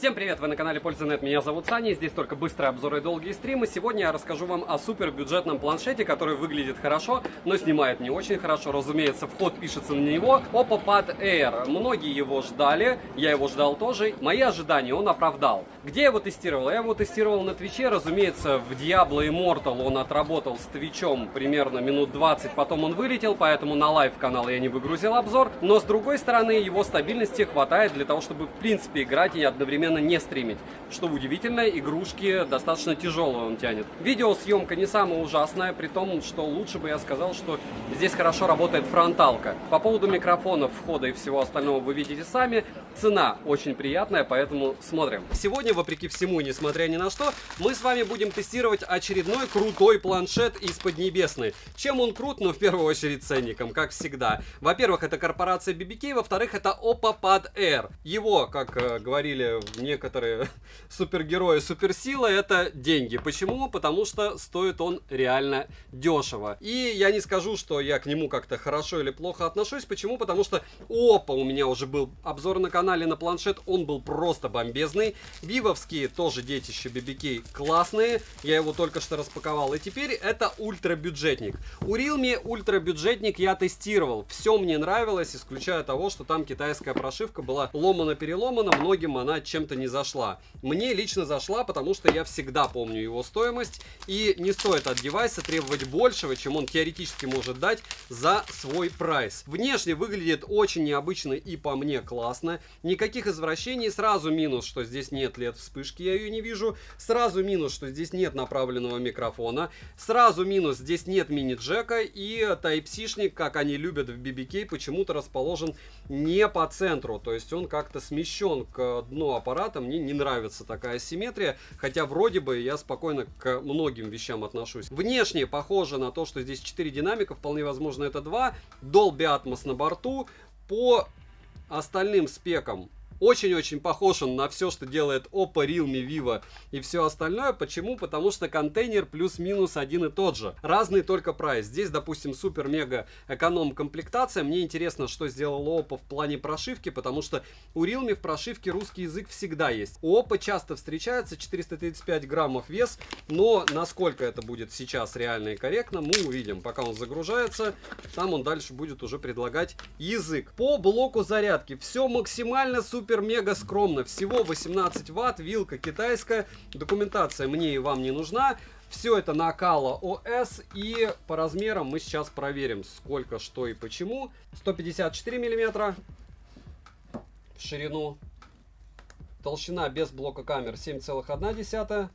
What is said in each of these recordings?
Всем привет, вы на канале Польза.нет, меня зовут Саня, здесь только быстрые обзоры и долгие стримы. Сегодня я расскажу вам о супер бюджетном планшете, который выглядит хорошо, но снимает не очень хорошо. Разумеется, вход пишется на него. Oppo Pad Air. Многие его ждали, я его ждал тоже. Мои ожидания он оправдал. Где я его тестировал? Я его тестировал на Твиче, разумеется, в Diablo Immortal он отработал с Твичом примерно минут 20, потом он вылетел, поэтому на лайв-канал я не выгрузил обзор. Но с другой стороны, его стабильности хватает для того, чтобы в принципе играть и одновременно не стримить. Что удивительно, игрушки достаточно тяжелые он тянет. Видеосъемка не самая ужасная, при том, что лучше бы я сказал, что здесь хорошо работает фронталка. По поводу микрофонов, входа и всего остального вы видите сами. Цена очень приятная, поэтому смотрим. Сегодня, вопреки всему, несмотря ни на что, мы с вами будем тестировать очередной крутой планшет из Поднебесной. Чем он крут? Ну, в первую очередь, ценником, как всегда. Во-первых, это корпорация BBK, во-вторых, это Oppo Pad Air. Его, как говорили некоторые супергерои, суперсила, это деньги. Почему? Потому что стоит он реально дешево. И я не скажу, что я к нему как-то хорошо или плохо отношусь. Почему? Потому что у Oppo у меня уже был обзор на канале на планшет, он был просто бомбезный. Вивовские тоже детище BBK классные, я его только что распаковал. И теперь это ультрабюджетник. У Realme ультрабюджетник я тестировал, все мне нравилось, исключая того, что там китайская прошивка была ломано-переломана, многим она чем-то не зашла. Мне лично зашла, потому что я всегда помню его стоимость, и не стоит от девайса требовать большего, чем он теоретически может дать за свой прайс. Внешне выглядит очень необычно и по мне классно, никаких извращений. Сразу минус, что здесь нет LED вспышки, я ее не вижу. Сразу минус, что здесь нет направленного микрофона. Сразу минус, здесь нет мини-джека, и Type-C-шник, как они любят в BBK, почему-то расположен не по центру, то есть он как-то смещен к дну аппарата. Мне не нравится такая симметрия, хотя вроде бы я спокойно к многим вещам отношусь. Внешне похоже на то, что здесь 4 динамика, вполне возможно это 2, Dolby Atmos на борту. По остальным спекам очень-очень похож он на все, что делает Oppo, Realme, Vivo и все остальное. Почему? Потому что контейнер плюс-минус один и тот же. Разный только прайс. Здесь, допустим, супер-мега эконом комплектация. Мне интересно, что сделал Oppo в плане прошивки, потому что у Realme в прошивке русский язык всегда есть. У Oppo часто встречается 435 граммов вес, но насколько это будет сейчас реально и корректно, мы увидим. Пока он загружается, там он дальше будет уже предлагать язык. По блоку зарядки все максимально супер-мега скромно. Всего 18 ватт, вилка китайская. Документация мне и вам не нужна. Все это на Kala OS. И по размерам мы сейчас проверим, сколько, что и почему. 154 миллиметра в ширину. Толщина без блока камер 7,1.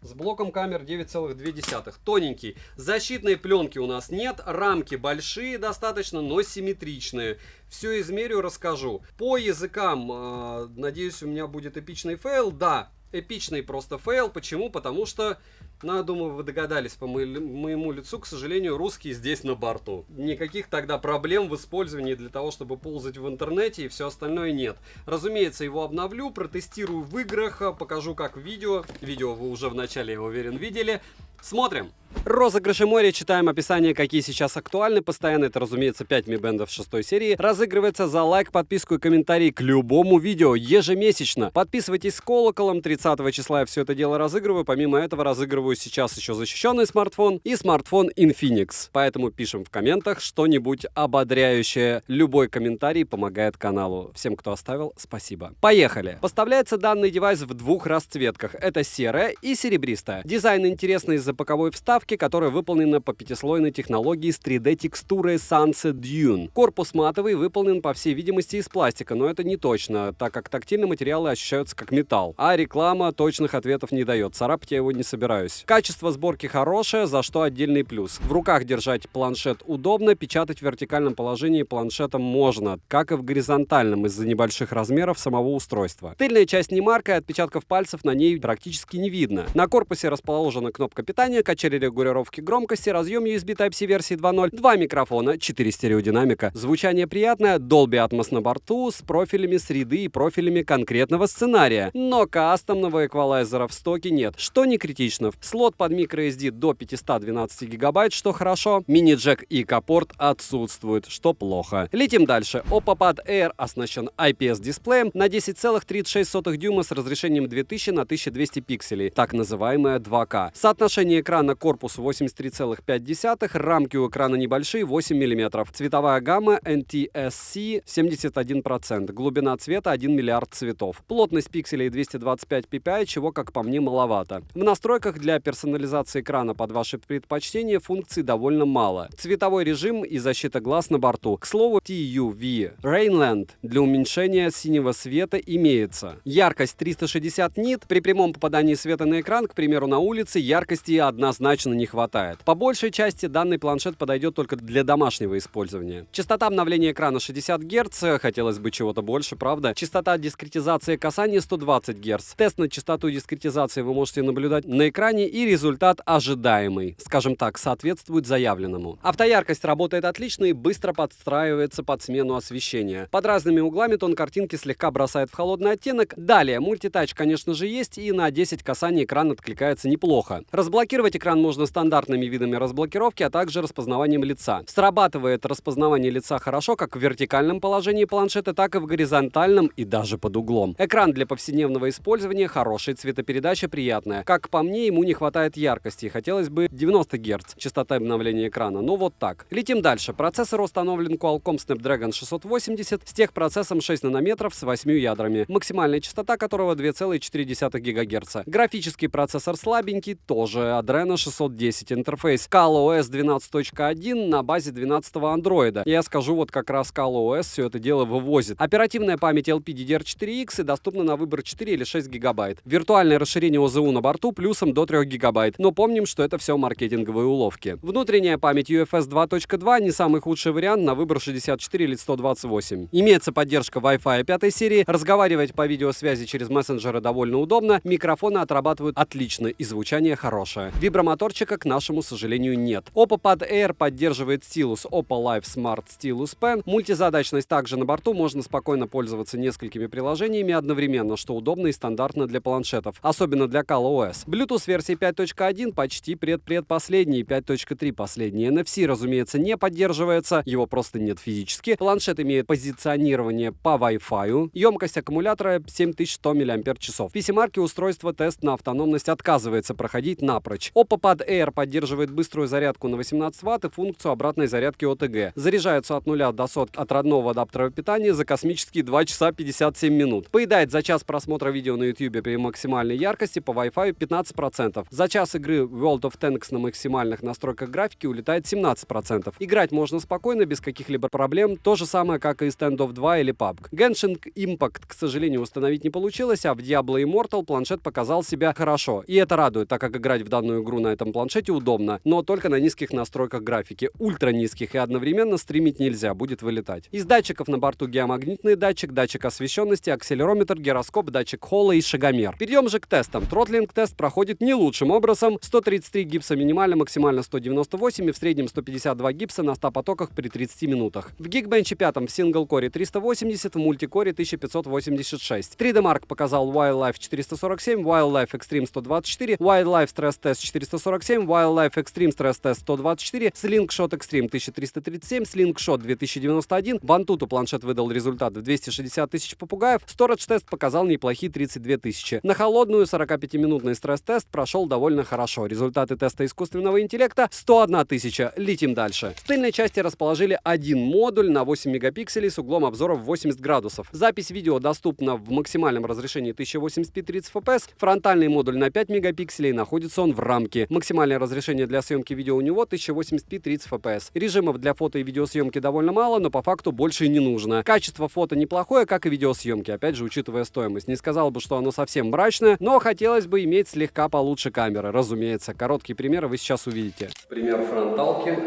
С блоком камер 9,2. Тоненький. Защитной пленки у нас нет. Рамки большие достаточно, но симметричные. Все измерю, расскажу. По языкам, надеюсь, у меня будет эпичный фейл. Да, эпичный просто фейл. Почему? Потому что, ну, я думаю, вы догадались по моему лицу, к сожалению, русский здесь на борту. Никаких тогда проблем в использовании для того, чтобы ползать в интернете и все остальное нет. Разумеется, его обновлю, протестирую в играх, покажу как в видео. Видео вы уже в начале, я уверен, видели. Смотрим. Розыгрыши моря. Читаем описание, какие сейчас актуальны. Постоянно это, разумеется, 5 Mi Band 6 серии. Разыгрывается за лайк, подписку и комментарий к любому видео ежемесячно. Подписывайтесь с колоколом. 30 числа я все это дело разыгрываю. Помимо этого разыгрываю сейчас еще защищенный смартфон и смартфон Infinix. Поэтому пишем в комментах что-нибудь ободряющее. Любой комментарий помогает каналу. Всем, кто оставил, спасибо. Поехали. Поставляется данный девайс в двух расцветках. Это серая и серебристая. Дизайн интересный из-за боковой вставки, которая выполнена по пятислойной технологии с 3D-текстурой Sunset Dune. Корпус матовый, выполнен, по всей видимости, из пластика, но это не точно, так как тактильные материалы ощущаются как металл. А реклама точных ответов не дает, царапать я его не собираюсь. Качество сборки хорошее, за что отдельный плюс. В руках держать планшет удобно, печатать в вертикальном положении планшетом можно, как и в горизонтальном из-за небольших размеров самого устройства. Тыльная часть не марка, отпечатков пальцев на ней практически не видно. На корпусе расположена кнопка питания, питания, качели регулировки громкости, разъем USB Type-C версии 2.0, 2 микрофона, 4 стереодинамика. Звучание приятное, Dolby Atmos на борту с профилями среды и профилями конкретного сценария. Но кастомного эквалайзера в стоке нет, что не критично. Слот под microSD до 512 гигабайт, что хорошо. Мини-джек и K-порт отсутствуют, что плохо. Летим дальше. Oppo Pad Air оснащен IPS-дисплеем на 10,36 дюйма с разрешением 2000 на 1200 пикселей, так называемое 2К. Соотношение экрана к корпусу 83,5, рамки у экрана небольшие, 8 мм. Цветовая гамма NTSC 71%, глубина цвета 1 миллиард цветов. Плотность пикселей 225 ppi, чего, как по мне, маловато. В настройках для персонализации экрана под ваши предпочтения функций довольно мало. Цветовой режим и защита глаз на борту. К слову, TUV Rainland для уменьшения синего света имеется. Яркость 360 нит. При прямом попадании света на экран, к примеру, на улице, яркости однозначно не хватает. По большей части данный планшет подойдет только для домашнего использования. Частота обновления экрана 60 Гц, хотелось бы чего-то больше, правда? Частота дискретизации касания 120 Гц. Тест на частоту дискретизации вы можете наблюдать на экране, и результат ожидаемый. Скажем так, соответствует заявленному. Автояркость работает отлично и быстро подстраивается под смену освещения. Под разными углами тон картинки слегка бросает в холодный оттенок. Далее, мультитач, конечно же, есть, и на 10 касаний экран откликается неплохо. Разблокировать экран можно стандартными видами разблокировки, а также распознаванием лица. Срабатывает распознавание лица хорошо как в вертикальном положении планшета, так и в горизонтальном и даже под углом. Экран для повседневного использования хороший, цветопередача приятная. Как по мне, ему не хватает яркости, хотелось бы 90 Гц частота обновления экрана, но вот так. Летим дальше. Процессор установлен Qualcomm Snapdragon 680 с техпроцессом 6 нанометров с 8 ядрами, максимальная частота которого 2,4 ГГц. Графический процессор слабенький, тоже Adreno 610. Интерфейс ColorOS 12.1 на базе 12-го андроида. Я скажу, вот как раз ColorOS все это дело вывозит. Оперативная память LPDDR4X и доступна на выбор 4 или 6 гигабайт. Виртуальное расширение ОЗУ на борту плюсом до 3 гигабайт. Но помним, что это все маркетинговые уловки. Внутренняя память UFS 2.2 не самый худший вариант, на выбор 64 или 128. Имеется поддержка Wi-Fi 5 серии. Разговаривать по видеосвязи через мессенджеры довольно удобно. Микрофоны отрабатывают отлично и звучание хорошее. Вибромоторчика, к нашему сожалению, нет. Oppo Pad Air поддерживает стилус Oppo Life Smart Stylus Pen. Мультизадачность также на борту, можно спокойно пользоваться несколькими приложениями одновременно, что удобно и стандартно для планшетов, особенно для ColorOS. Bluetooth версии 5.1 почти предпоследний, 5.3 последний. NFC, разумеется, не поддерживается, его просто нет физически. Планшет имеет позиционирование по Wi-Fi. Емкость аккумулятора 7100 мАч. В PC-марке устройство тест на автономность отказывается проходить напрочь. Oppo Pad Air поддерживает быструю зарядку на 18 Вт и функцию обратной зарядки OTG. Заряжаются от 0 до сотки от родного адаптера питания за космические 2 часа 57 минут. Поедает за час просмотра видео на YouTube при максимальной яркости по Wi-Fi 15%. За час игры World of Tanks на максимальных настройках графики улетает 17%. Играть можно спокойно, без каких-либо проблем. То же самое, как и Standoff 2 или PUBG. Genshin Impact, к сожалению, установить не получилось, а в Diablo Immortal планшет показал себя хорошо. И это радует, так как играть в данную игру на этом планшете удобно, но только на низких настройках графики. Ультра низких, и одновременно стримить нельзя, будет вылетать. Из датчиков на борту геомагнитный датчик, датчик освещенности, акселерометр, гироскоп, датчик холла и шагомер. Перейдем же к тестам. Тротлинг-тест проходит не лучшим образом. 133 гипса минимально, максимально 198 и в среднем 152 гипса на 100 потоках при 30 минутах. В Geekbench 5 в сингл-коре 380, в мультикоре 1586. 3D Mark показал Wildlife 447, Wildlife Extreme 124, Wildlife Stress Test 447, Wildlife Extreme Stress Test 124, Slingshot Extreme 1337, Slingshot 2091. В Antutu планшет выдал результат в 260 тысяч попугаев. Storage тест показал неплохие 32 тысячи. На холодную 45-минутный стресс-тест прошел довольно хорошо. Результаты теста искусственного интеллекта 101 тысяча. Летим дальше. В тыльной части расположили один модуль на 8 мегапикселей с углом обзора в 80 градусов. Запись видео доступна в максимальном разрешении 1080p 30 fps. Фронтальный модуль на 5 мегапикселей, находится он в рамке. Максимальное разрешение для съемки видео у него 1080p 30 fps. Режимов для фото и видеосъемки довольно мало, но по факту больше и не нужно. Качество фото неплохое, как и видеосъемки, опять же, учитывая стоимость. Не сказал бы, что оно совсем мрачное, но хотелось бы иметь слегка получше камеры, разумеется. Короткие примеры вы сейчас увидите. Пример фронталки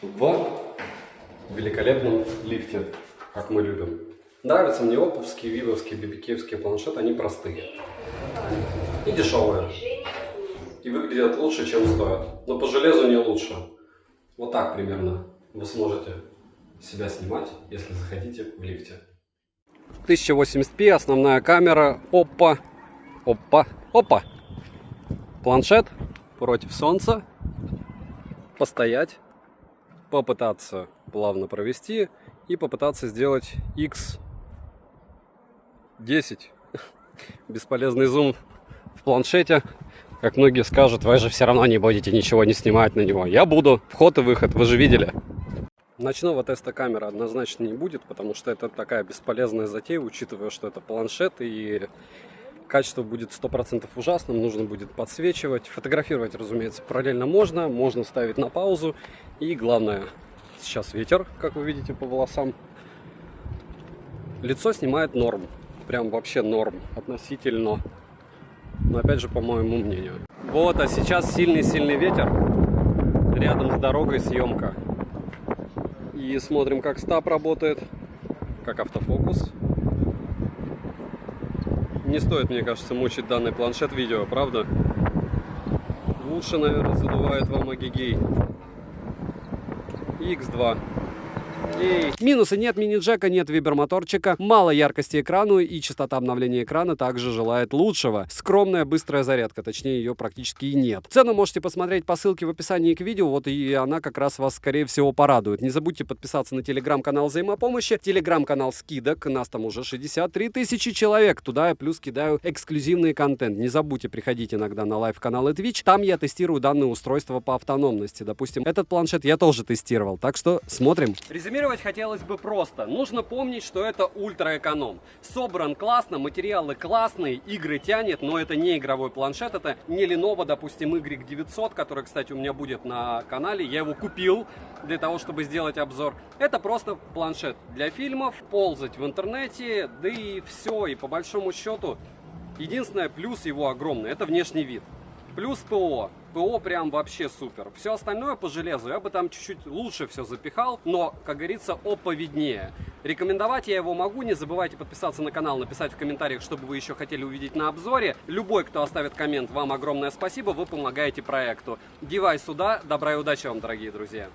в великолепном лифте, как мы любим. Нравятся мне оповские, вивовские, бибикеевские планшеты, они простые и дешевые. и выглядят лучше, чем стоят. Но по железу не лучше. Вот так примерно вы сможете себя снимать, если захотите в лифте. 1080p, основная камера. Опа, опа, опа. Планшет против солнца. Постоять, попытаться плавно провести и попытаться сделать X10. Бесполезный зум в планшете. Как многие скажут, вы же все равно не будете ничего не снимать на него. Я буду. Вход и выход, вы же видели. Ночного теста камера однозначно не будет, потому что это такая бесполезная затея, учитывая, что это планшет, и качество будет 100% ужасным, нужно будет подсвечивать. Фотографировать, разумеется, параллельно можно ставить на паузу. И главное, сейчас ветер, как вы видите по волосам. Лицо снимает норм, прям вообще норм относительно. Но опять же, по моему мнению. Вот, а сейчас сильный-сильный ветер. Рядом с дорогой съемка. И смотрим, как стаб работает, как автофокус. Не стоит, мне кажется, мучить данный планшет видео, правда? Лучше, наверное, задувает вам Агигей X2. Минусы: нет мини-джека, нет вибромоторчика, мало яркости экрану, и частота обновления экрана также желает лучшего. Скромная быстрая зарядка, точнее ее практически и нет. Цену можете посмотреть по ссылке в описании к видео, вот и она как раз вас скорее всего порадует. Не забудьте подписаться на телеграм-канал взаимопомощи, телеграм-канал скидок, нас там уже 63 тысячи человек, туда я плюс кидаю эксклюзивный контент. Не забудьте приходить иногда на лайв-канал и Twitch, там я тестирую данные устройства по автономности. Допустим, этот планшет я тоже тестировал, так что смотрим. Резюмировать хотелось бы просто. Нужно помнить, что это ультраэконом. Собран классно, материалы классные, игры тянет, но это не игровой планшет, это не Lenovo, допустим, Y900, который, кстати, у меня будет на канале. Я его купил для того, чтобы сделать обзор. Это просто планшет для фильмов, ползать в интернете, да и все. И по большому счету, единственное плюс его огромный, это внешний вид. Плюс ПО. ПО прям вообще супер. Все остальное по железу я бы там чуть-чуть лучше все запихал, но, как говорится, опа виднее. Рекомендовать я его могу. Не забывайте подписаться на канал, написать в комментариях, что бы вы еще хотели увидеть на обзоре. Любой, кто оставит коммент, вам огромное спасибо, вы помогаете проекту. Девайс сюда. Добра и удачи вам, дорогие друзья.